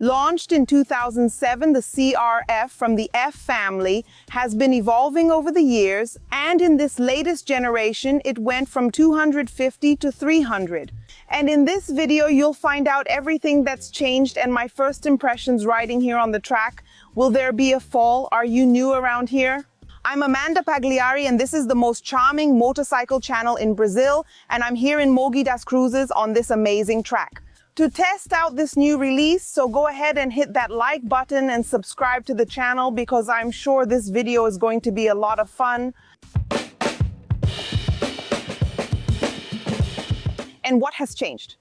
Launched in 2007, the CRF from the F family has been evolving over the years, and in this latest generation, it went from 250 to 300. And in this video, you'll find out everything that's changed and my first impressions riding here on the track. Will there be a fall? Are you new around here? I'm Amanda Pagliari, and this is the most charming motorcycle channel in Brazil, and I'm here in Mogi das Cruzes on this amazing track to test out this new release. So go ahead and hit that like button and subscribe to the channel, because I'm sure this video is going to be a lot of fun. And what has changed?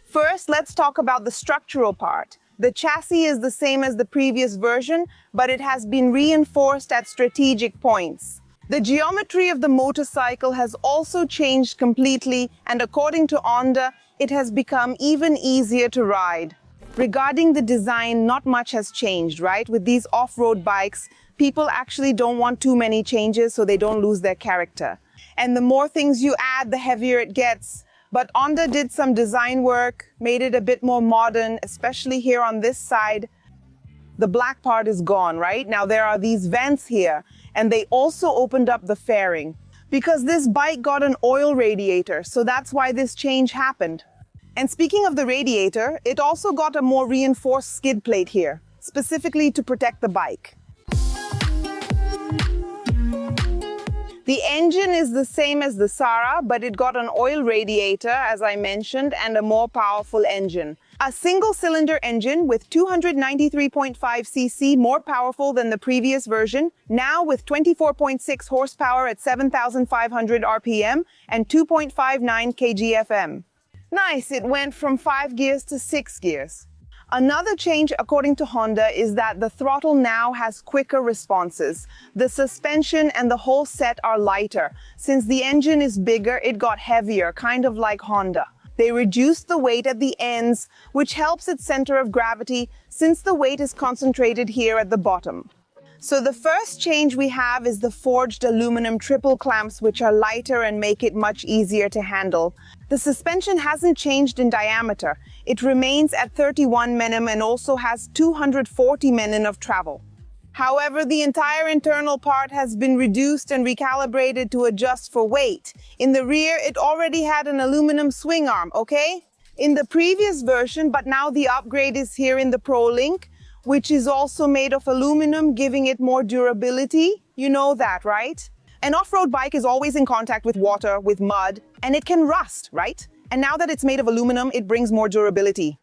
First, let's talk about the structural part. The chassis is the same as the previous version, but it has been reinforced at strategic points. The geometry of the motorcycle has also changed completely, and according to Honda, it has become even easier to ride. Regarding the design, not much has changed, right? With these off-road bikes, people actually don't want too many changes so they don't lose their character. And the more things you add, the heavier it gets. But Honda did some design work, made it a bit more modern, especially here on this side. The black part is gone, right? Now there are these vents here, and they also opened up the fairing, because this bike got an oil radiator, so that's why this change happened. And speaking of the radiator, it also got a more reinforced skid plate here, specifically to protect the bike. The engine is the same as the Sara, but it got an oil radiator, as I mentioned, and a more powerful engine. A single-cylinder engine with 293.5 cc, more powerful than the previous version, now with 24.6 horsepower at 7,500 RPM and 2.59 kgfm. Nice, it went from 5 gears to 6 gears. Another change, according to Honda, is that the throttle now has quicker responses. The suspension and the whole set are lighter. Since the engine is bigger, it got heavier, kind of like Honda. They reduced the weight at the ends, which helps its center of gravity, since the weight is concentrated here at the bottom. So the first change we have is the forged aluminum triple clamps, which are lighter and make it much easier to handle. The suspension hasn't changed in diameter. It remains at 31 mm and also has 240 mm of travel. However, the entire internal part has been reduced and recalibrated to adjust for weight. In the rear, it already had an aluminum swing arm, okay? In the previous version, but now the upgrade is here in the Pro Link, which is also made of aluminum, giving it more durability. You know that, right? An off-road bike is always in contact with water, with mud, and it can rust, right? And now that it's made of aluminum, it brings more durability.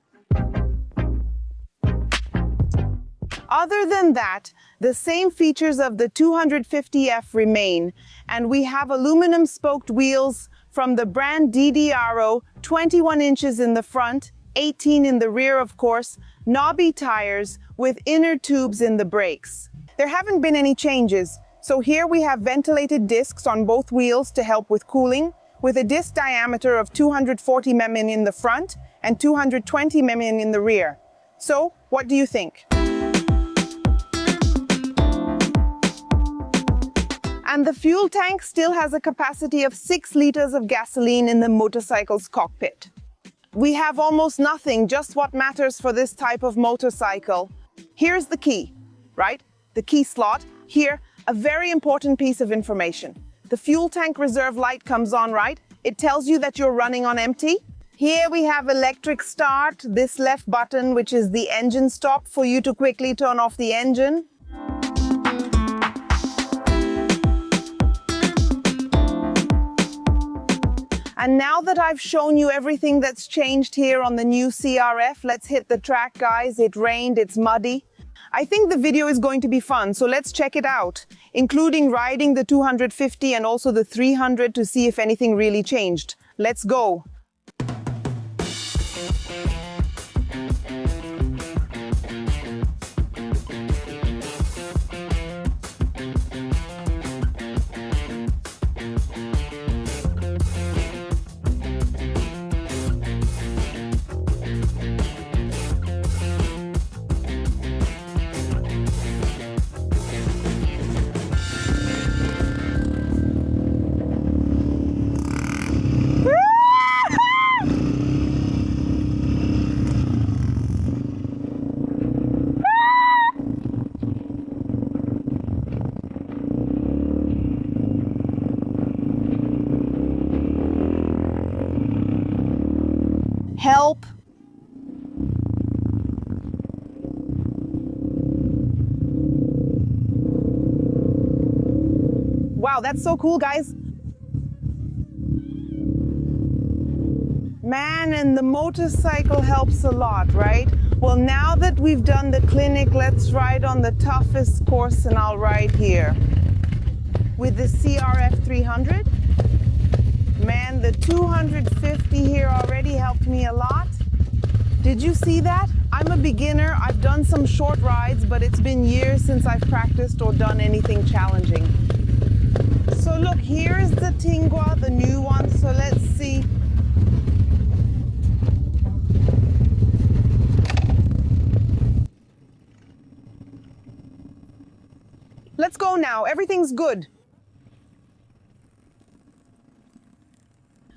Other than that, the same features of the 250F remain, and we have aluminum spoked wheels from the brand DDRO, 21 inches in the front, 18 in the rear, of course, knobby tires with inner tubes in the brakes. There haven't been any changes, so here we have ventilated discs on both wheels to help with cooling, with a disc diameter of 240 mm in the front and 220 mm in the rear. So, what do you think? And the fuel tank still has a capacity of 6 liters of gasoline in the motorcycle's cockpit. We have almost nothing, just what matters for this type of motorcycle. Here's the key, right? The key slot. Here, a very important piece of information. The fuel tank reserve light comes on, right? It tells you that you're running on empty. Here we have electric start, this left button, which is the engine stop for you to quickly turn off the engine. And now that I've shown you everything that's changed here on the new CRF, let's hit the track, guys. It rained, it's muddy. I think the video is going to be fun, so let's check it out, including riding the 250 and also the 300 to see if anything really changed. Let's go. Help. Wow, that's so cool, guys. Man, and the motorcycle helps a lot, right? Well, now that we've done the clinic, let's ride on the toughest course, and I'll ride here. With the CRF 300. Man, the 250 here already helped me a lot. Did you see that? I'm a beginner. I've done some short rides, but it's been years since I've practiced or done anything challenging. So look, here is the Tingua, the new one. So let's see. Let's go now. Everything's good.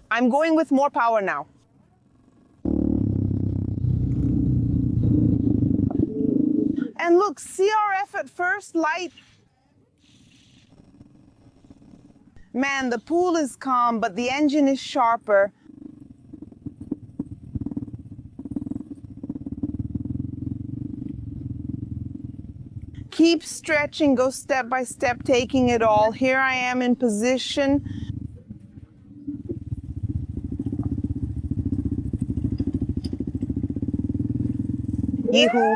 I'm going with more power now. And look, CRF at first light. Man, the pool is calm, but the engine is sharper. Keep stretching, go step by step, taking it all. Here I am in position. Yee-hoo.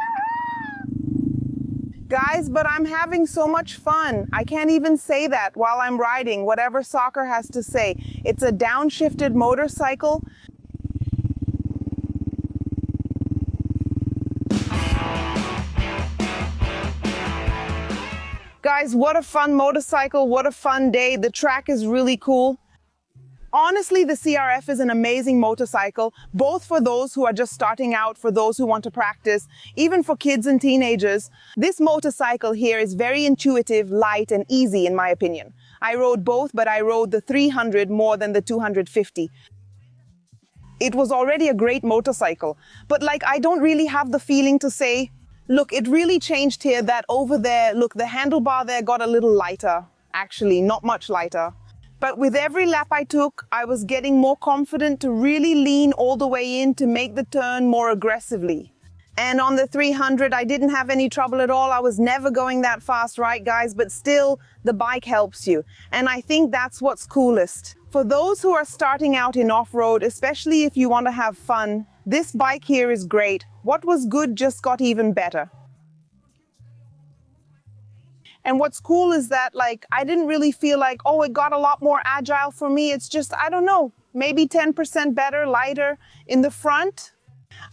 Guys, but I'm having so much fun. I can't even say that while I'm riding, whatever soccer has to say. It's a downshifted motorcycle. Guys, what a fun motorcycle, what a fun day. The track is really cool. Honestly, the CRF is an amazing motorcycle, both for those who are just starting out, for those who want to practice, even for kids and teenagers. This motorcycle here is very intuitive, light, and easy in my opinion. I rode both, but I rode the 300 more than the 250. It was already a great motorcycle, but I don't really have the feeling to say, look, it really changed here, that over there, look, the handlebar there got a little lighter. Actually, not much lighter. But with every lap I took, I was getting more confident to really lean all the way in to make the turn more aggressively. And on the 300, I didn't have any trouble at all. I was never going that fast, right, guys? But still, the bike helps you. And I think that's what's coolest. For those who are starting out in off-road, especially if you want to have fun, this bike here is great. What was good just got even better. And what's cool is that, I didn't really feel like, oh, it got a lot more agile for me. It's just, I don't know, maybe 10% better, lighter in the front.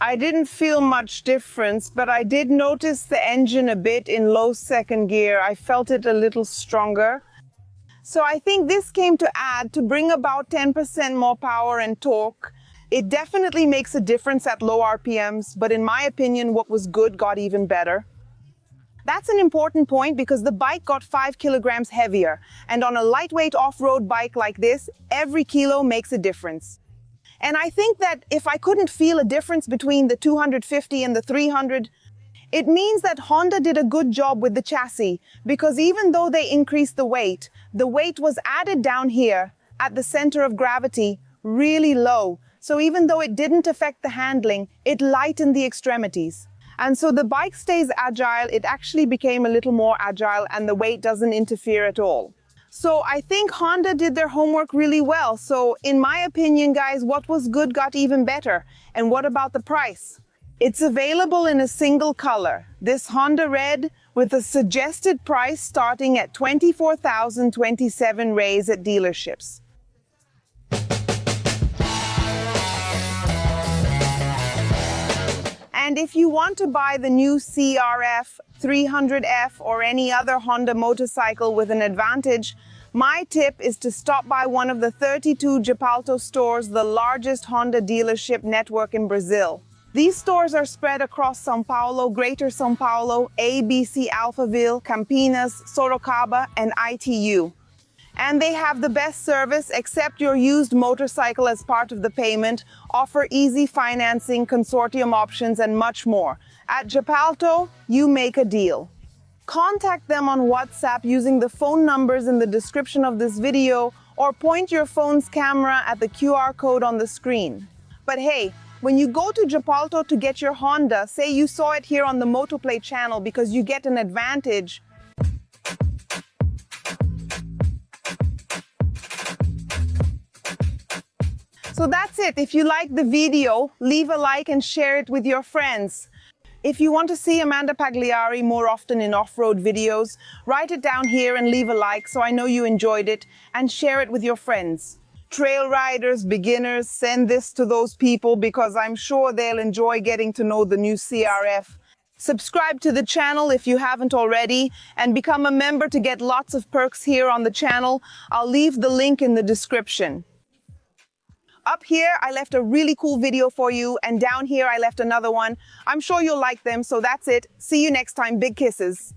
I didn't feel much difference, but I did notice the engine a bit in low second gear. I felt it a little stronger. So I think this came to add to bring about 10% more power and torque. It definitely makes a difference at low RPMs, but in my opinion, what was good got even better. That's an important point because the bike got 5 kilograms heavier, and on a lightweight off-road bike like this, every kilo makes a difference. And I think that if I couldn't feel a difference between the 250 and the 300, it means that Honda did a good job with the chassis, because even though they increased the weight was added down here at the center of gravity really low. So even though it didn't affect the handling, it lightened the extremities. And so the bike stays agile, it actually became a little more agile, and the weight doesn't interfere at all. So I think Honda did their homework really well. So in my opinion, guys, what was good got even better. And what about the price? It's available in a single color, this Honda Red, with a suggested price starting at 24,027 rays at dealerships. And if you want to buy the new CRF 300F or any other Honda motorcycle with an advantage, my tip is to stop by one of the 32 Japalto stores, the largest Honda dealership network in Brazil. These stores are spread across São Paulo, Greater São Paulo, ABC Alphaville, Campinas, Sorocaba, and ITU. And they have the best service, accept your used motorcycle as part of the payment, offer easy financing, consortium options, and much more. At Japalto, you make a deal. Contact them on WhatsApp using the phone numbers in the description of this video, or point your phone's camera at the QR code on the screen. But hey, When you go to Japalto to get your Honda, say you saw it here on the Motoplay channel because you get an advantage. So that's it. If you like the video, leave a like and share it with your friends. If you want to see Amanda Pagliari more often in off-road videos, write it down here and leave a like so I know you enjoyed it, and share it with your friends. Trail riders, beginners, send this to those people because I'm sure they'll enjoy getting to know the new CRF. Subscribe to the channel if you haven't already, and become a member to get lots of perks here on the channel. I'll leave the link in the description. Up here, I left a really cool video for you, and down here I left another one. I'm sure you'll like them, so that's it. See you next time. Big kisses.